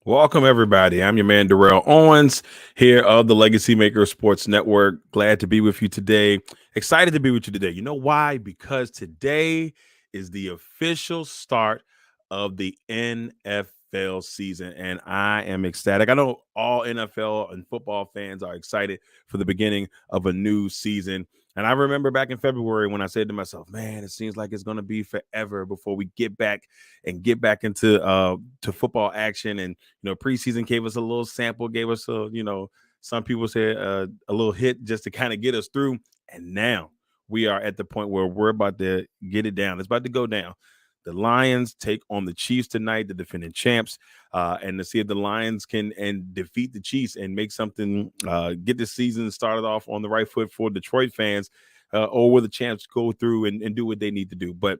Welcome, everybody. I'm your man, Darrell Owens, here of the LegacyMaker Sports Network. Glad to be with you today. Excited to be with you today. You know why? Because today is the official start of the NFL season, and I am ecstatic. I know all NFL and football fans are excited for the beginning of a new season. And I remember back in February when I said to myself, man, it seems like it's going to be forever before we get back into to football action. And preseason gave us a little sample, gave us some people say a little hit just to kind of get us through. And now we are at the point where we're about to get it down. It's about to go down. The Lions take on the Chiefs tonight, the defending champs, and to see if the Lions can and defeat the Chiefs and make something, get the season started off on the right foot for Detroit fans, or will the champs go through and do what they need to do. But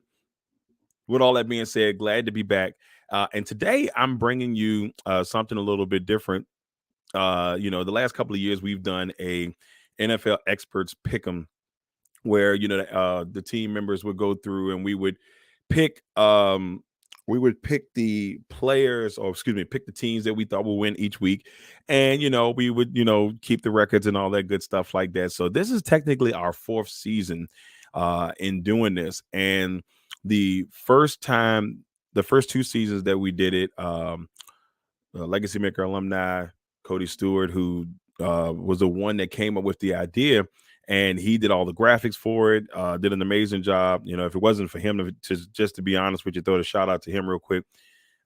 with all that being said, glad to be back. And today I'm bringing you something a little bit different. The last couple of years we've done a NFL experts pick'em where the team members would go through and pick we would pick the players, or excuse me, pick the teams that we thought would win each week. And we would keep the records and all that good stuff like that. So this is technically our fourth season in doing this. And the first two seasons that we did it, Legacy Maker alumni Cody Stewart, who was the one that came up with the idea, and he did all the graphics for it. Did an amazing job. If it wasn't for him, just to be honest with you, throw a shout out to him real quick.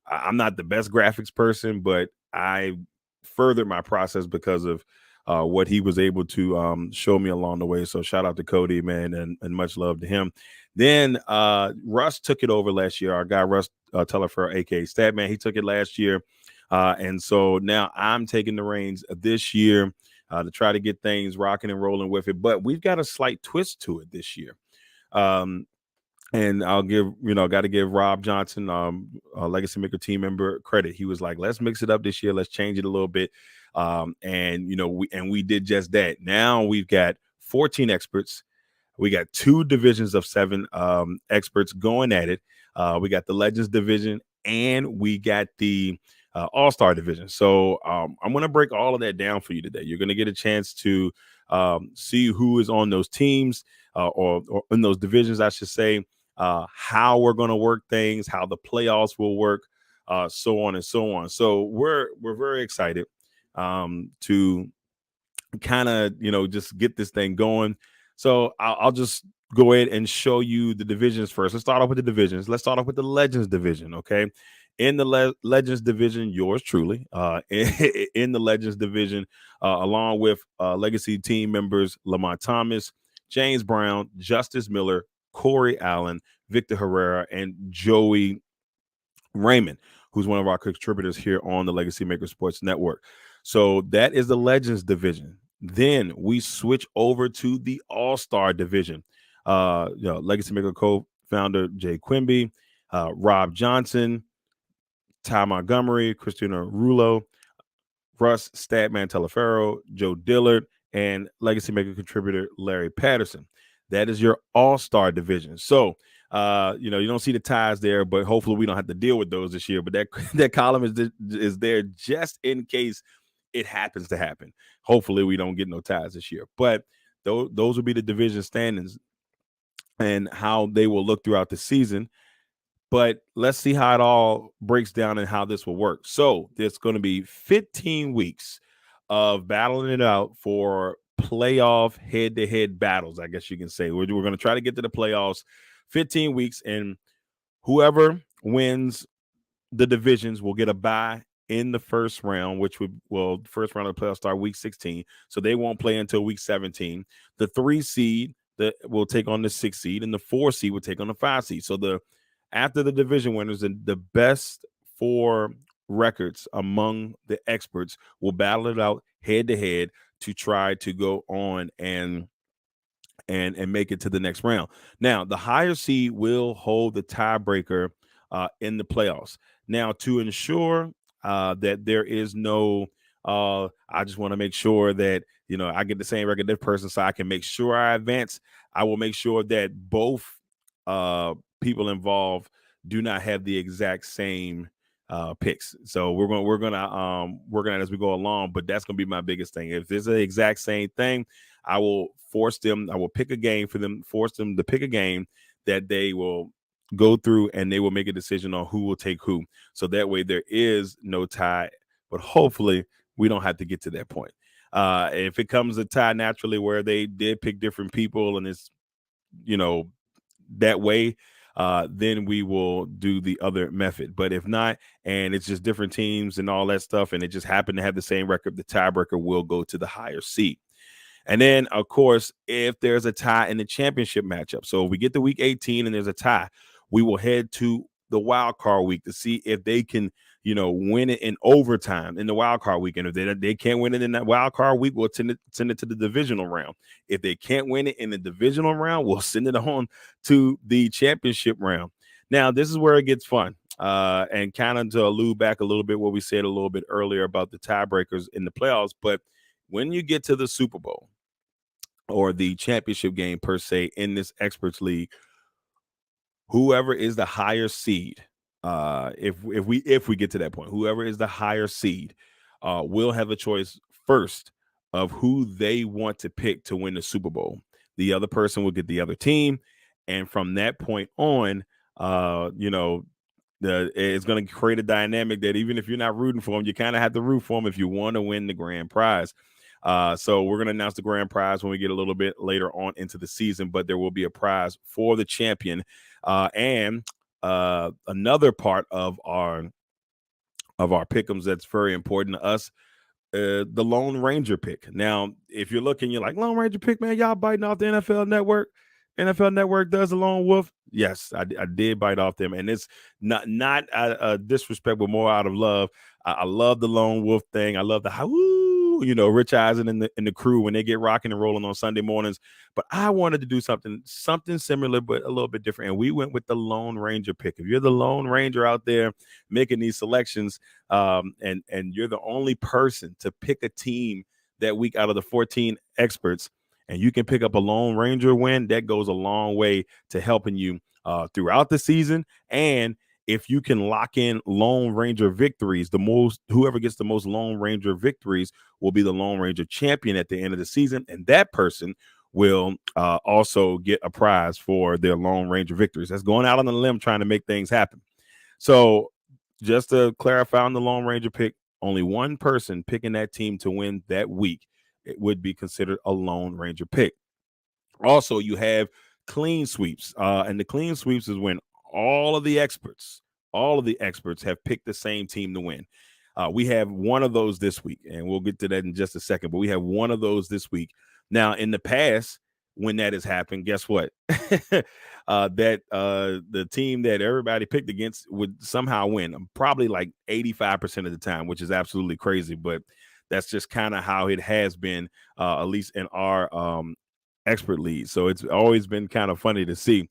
I'm not the best graphics person, but I furthered my process because of what he was able to show me along the way. So shout out to Cody, man, and much love to him. Then Russ took it over last year. Our guy Russ Tellerfer, aka Statman, he took it last year. And so now I'm taking the reins this year to try to get things rocking and rolling with it. But we've got a slight twist to it this year. Um, and got to give Rob Johnson, a Legacy Maker team member, credit. He was like, let's mix it up this year. Let's change it a little bit. We did just that. Now we've got 14 experts. We got two divisions of seven experts going at it. We got the Legends division and we got the All-Star division. So I'm going to break all of that down for you today. You're going to get a chance to see who is on those teams or in those divisions, I should say, how we're going to work things, how the playoffs will work, so on and so on. So we're very excited to kind of just get this thing going. So I'll just go ahead and show you the divisions first. Let's start off with the divisions. Let's start off with the Legends division. Okay, in the Legends division, yours truly, in the Legends division, along with Legacy team members Lamont Thomas, James Brown, Justice Miller, Corey Allen, Victor Herrera, and Joey Raymond, who's one of our contributors here on the Legacy Maker Sports Network. So that is the Legends division. Then we switch over to the All-Star division. Legacy Maker co-founder Jay Quimby, Rob Johnson, Ty Montgomery, Christina Rulo, Russ Statman Telefero, Joe Dillard, and Legacy Maker contributor Larry Patterson. That is your All-Star division. So you don't see the ties there, but hopefully we don't have to deal with those this year. But that column is there just in case it happens to happen. Hopefully we don't get no ties this year. But those will be the division standings and how they will look throughout the season. But let's see how it all breaks down and how this will work. So there's going to be 15 weeks of battling it out for playoff head-to-head battles, I guess you can say. We're going to try to get to the playoffs, 15 weeks, and whoever wins the divisions will get a bye in the first round, which first round of the playoffs start week 16, so they won't play until week 17. The 3 seed that will take on the 6 seed, and the 4 seed will take on the 5 seed. So after the division winners, and the best 4 records among the experts will battle it out head to head to try to go on and make it to the next round. Now, the higher seed will hold the tiebreaker in the playoffs. Now, to ensure that there is no, I just want to make sure that I get the same record this person, so I can make sure I advance. I will make sure that both people involved do not have the exact same picks. So we're gonna work on it as we go along. But that's gonna be my biggest thing. If there's the exact same thing, I will force them. I will pick a game for them. Force them to pick a game that they will go through, and they will make a decision on who will take who. So that way there is no tie. But hopefully we don't have to get to that point. If it comes a tie naturally where they did pick different people and it's that way, then we will do the other method. But if not, and it's just different teams and all that stuff, and it just happened to have the same record, the tiebreaker will go to the higher seed. And then, of course, if there's a tie in the championship matchup, so if we get to week 18 and there's a tie, we will head to the wild card week to see if they can, win it in overtime in the wild card week. And if they can't win it in that wild card week, we'll send it to the divisional round. If they can't win it in the divisional round, we'll send it on to the championship round. Now, this is where it gets fun. And kind of to allude back a little bit what we said a little bit earlier about the tiebreakers in the playoffs. But when you get to the Super Bowl, or the championship game per se in this experts league, whoever is the higher seed, if we get to that point, whoever is the higher seed will have a choice first of who they want to pick to win the Super Bowl. The other person will get the other team, and from that point on, it's going to create a dynamic that even if you're not rooting for them, you kind of have to root for them if you want to win the grand prize. So we're going to announce the grand prize when we get a little bit later on into the season, but there will be a prize for the champion. And another part of our pick'ems that's very important to us, the Lone Ranger pick. Now, if you're looking, you're like, Lone Ranger pick, man, y'all biting off the NFL Network. NFL Network does the Lone Wolf. Yes, I did bite off them, and it's not a disrespect, but more out of love. I love the Lone Wolf thing. I love the Rich Eisen and the crew when they get rocking and rolling on Sunday mornings. But I wanted to do something similar, but a little bit different. And we went with the Lone Ranger pick. If you're the Lone Ranger out there making these selections, and you're the only person to pick a team that week out of the 14 experts, and you can pick up a Lone Ranger win, that goes a long way to helping you throughout the season. And if you can lock in Lone Ranger victories, whoever gets the most Lone Ranger victories will be the Lone Ranger champion at the end of the season. And that person will also get a prize for their Lone Ranger victories. That's going out on the limb trying to make things happen. So just to clarify on the Lone Ranger pick, only one person picking that team to win that week, it would be considered a Lone Ranger pick. Also, you have clean sweeps. And the clean sweeps is when all of the experts have picked the same team to win. We have one of those this week, and we'll get to that in just a second, but we have one of those this week. Now, in the past, when that has happened, guess what? The team that everybody picked against would somehow win, probably like 85% of the time, which is absolutely crazy, but that's just kind of how it has been, at least in our expert league. So it's always been kind of funny to see.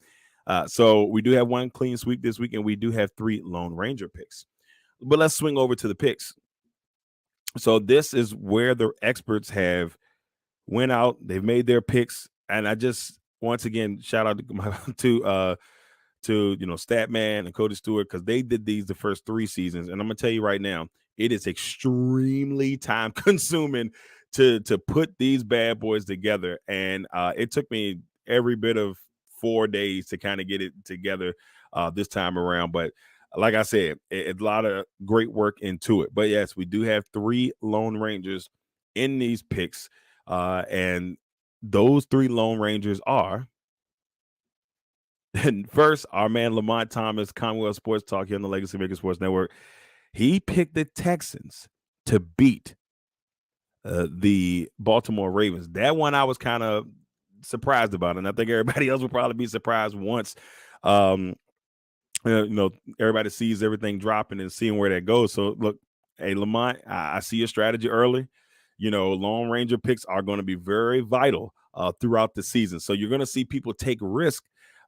So we do have one clean sweep this week, and we do have 3 Lone Ranger picks. But let's swing over to the picks. So this is where the experts have went out. They've made their picks, and I just once again shout out to Statman and Cody Stewart, because they did these the first 3 seasons, and I'm gonna tell you right now, it is extremely time consuming to put these bad boys together, and it took me every bit of 4 days to kind of get it together this time around. But like I said, a lot of great work into it. But yes, we do have 3 Lone Rangers in these picks, and those 3 Lone Rangers are. And first, our man Lamont Thomas, Commonwealth Sports Talk here on the LegacyMaker Sports Network. He picked the Texans to beat the Baltimore Ravens. That one I was kind of surprised about, and I think everybody else would probably be surprised once everybody sees everything dropping and seeing where that goes. So look, hey Lamont, I see your strategy early. Lone Ranger picks are going to be very vital throughout the season. So you're going to see people take risk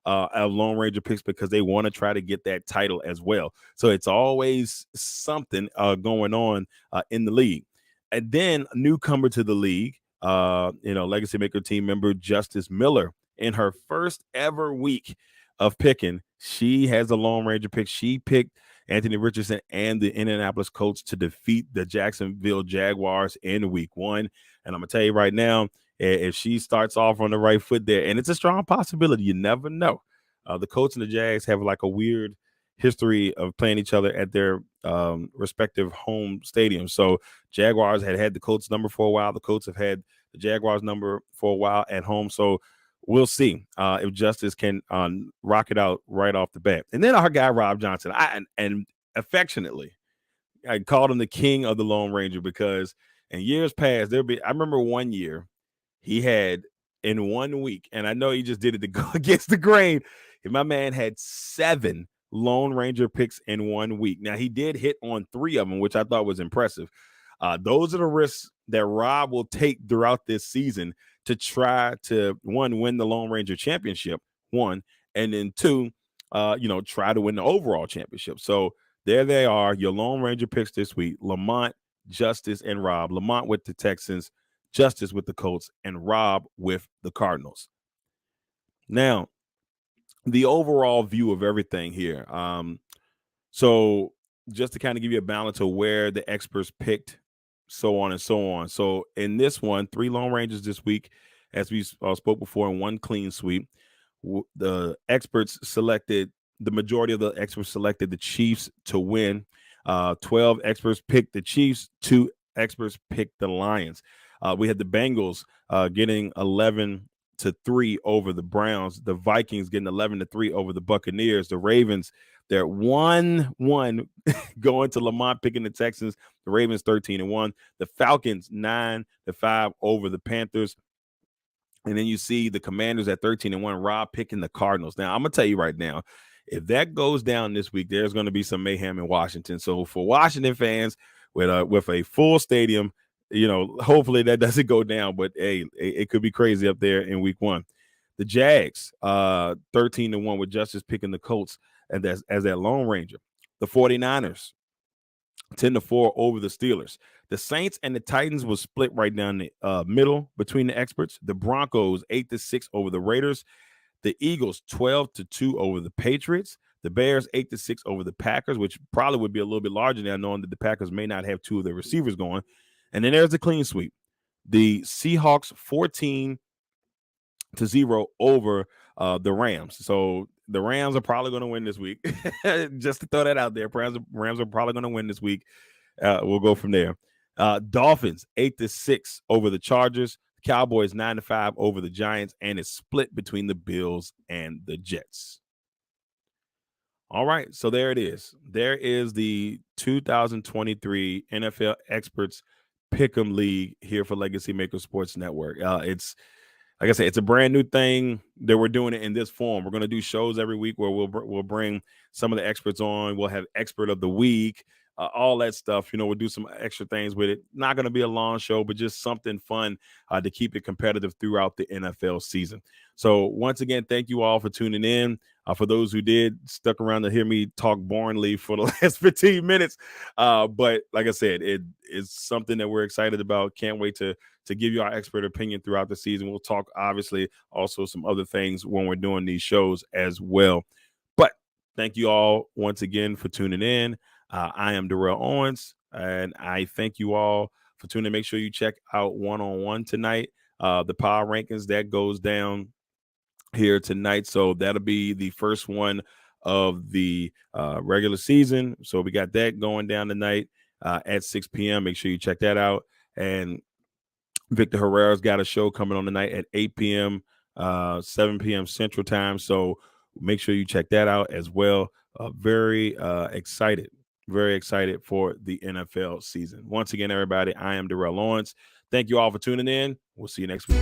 of Lone Ranger picks because they want to try to get that title as well. So it's always something going on in the league. And then a newcomer to the league, LegacyMaker team member Justice Miller, in her first ever week of picking, she has a Lone Ranger pick. She picked Anthony Richardson and the Indianapolis Colts to defeat the Jacksonville Jaguars in week 1. And I'm going to tell you right now, if she starts off on the right foot there, and it's a strong possibility, you never know. The Colts and the Jags have like a weird history of playing each other at their respective home stadiums. So Jaguars had the Colts number for a while. The Colts have had the Jaguars number for a while at home. So we'll see if Justice can rock it out right off the bat. And then our guy, Rob Johnson, and affectionately, I called him the king of the Lone Ranger because in years past, I remember one year he had in 1 week, and I know he just did it to go against the grain. My man had 7 Lone Ranger picks in 1 week. Now, he did hit on 3 of them, which I thought was impressive. Those are the risks that Rob will take throughout this season to try to, 1, win the Lone Ranger championship, 1, and then 2, try to win the overall championship. So there they are, your Lone Ranger picks this week: Lamont, Justice, and Rob. Lamont with the Texans, Justice with the Colts, and Rob with the Cardinals. Now, the overall view of everything here. So just to kind of give you a balance of where the experts picked, so on and so on. So in this one, 3 Lone Rangers this week, as we spoke before, and 1 clean sweep. The majority of the experts selected the Chiefs to win. 12 experts picked the Chiefs. 2 experts picked the Lions. We had the Bengals getting 11-3 over the Browns. The Vikings getting 11-3 over the Buccaneers. The Ravens, they're 1-1 going to Lamont picking the Texans. The Ravens 13-1. The Falcons 9-5 over the Panthers. And then you see the Commanders at 13-1. Rob picking the Cardinals. Now, I'm gonna tell you right now, if that goes down this week, there's going to be some mayhem in Washington. So for Washington fans with a full stadium, hopefully that doesn't go down. But hey, it could be crazy up there in week 1. The Jags, 13-1 with Justice picking the Colts and as that Lone Ranger. The 49ers, 10-4 over the Steelers. The Saints and the Titans was split right down the middle between the experts. The Broncos, 8-6 over the Raiders. The Eagles, 12-2 over the Patriots. The Bears, 8-6 over the Packers, which probably would be a little bit larger now, knowing that the Packers may not have 2 of their receivers going. And then there's the clean sweep. The Seahawks, 14-0 over the Rams. So the Rams are probably going to win this week. Just to throw that out there, Rams are probably going to win this week. We'll go from there. Dolphins, 8-6 over the Chargers. Cowboys 9-5 over the Giants, and it's split between the Bills and the Jets. All right, so there it is. There is the 2023 NFL Experts Pick'em League here for Legacy Maker Sports Network. It's, like I said, it's a brand new thing that we're doing it in this form. We're going to do shows every week where we'll bring some of the experts on. We'll have Expert of the Week. All that stuff, we'll do some extra things with it. Not going to be a long show, but just something fun to keep it competitive throughout the NFL season. So once again, thank you all for tuning in. For those who stuck around to hear me talk boringly for the last 15 minutes. But like I said, it is something that we're excited about. Can't wait to give you our expert opinion throughout the season. We'll talk, obviously, also some other things when we're doing these shows as well. But thank you all once again for tuning in. I am Darrell Owens, and I thank you all for tuning in. Make sure you check out One-on-One tonight. The power rankings, that goes down here tonight. So that'll be the first one of the regular season. So we got that going down tonight at 6 p.m. Make sure you check that out. And Victor Herrera's got a show coming on tonight at 8 p.m., 7 p.m. Central Time. So make sure you check that out as well. Very excited for the NFL season. Once again, everybody, I am Darrell Owens. Thank you all for tuning in. We'll see you next week.